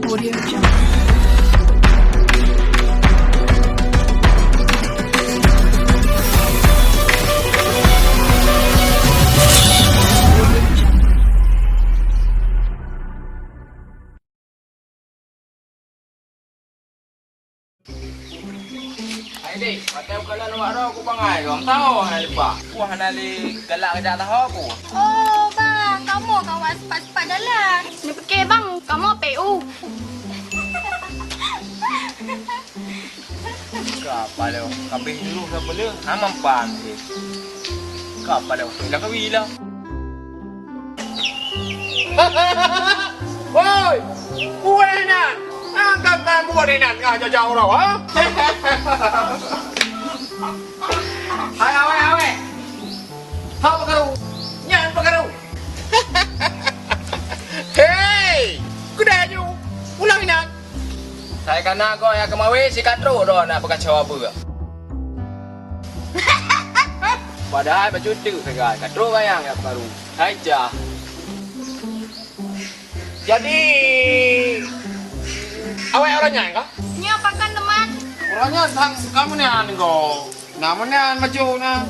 Audio Jungle. Adik, pakai bukan luar dah aku pangai. Kau tahu hal lepas. Wah, nali galak ke tak tahu apa. Oh, bang. Kamu kawan sepat-sepat dalam. Ni fikir, bang. Kamu PU. Apa dah? Kabeh dulu dah boleh. Hamam pan. Apa dah? Dah kawi lah. Woi! Buat enak! Angkat buat enak ngah jauh dah, ha? Hai, awek. Hau pekaru. Nyan pekaru. Hei! Kudaju. Ulang enak. Saya kena kau yang kemawi si katro dah nak berkacau apa. Padahal baju tu segar. Katro bayang yang baru. Hai jah. Jadi awak orangnya enggak? Ni apakan teman? Orangnya sang kamu ni kau. Namanya maju na.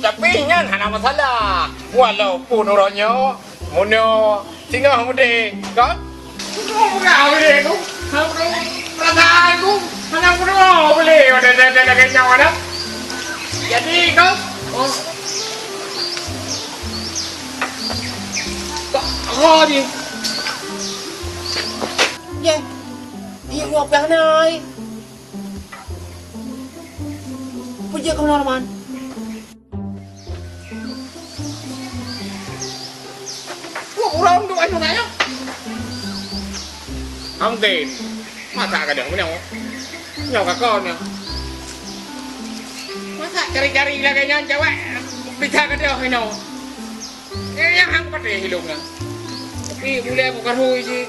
Tapi nyan hana masalah. Walaupun orangnya munyo tinggal mude, kan? Bukan boleh tu. Perasaanku mana pun boleh ada kenyang ada. Jadi kau kau ni yeah. Iya mau apa nai? Puja kau normal. Wah, orang tu anu naya. Angin, masa kadang punya, nyawa kakaknya. Masa cari-cari lagi cewek, bisa kadang ini. Yang hang pada hidupnya. Tapi boleh bukan hui sih.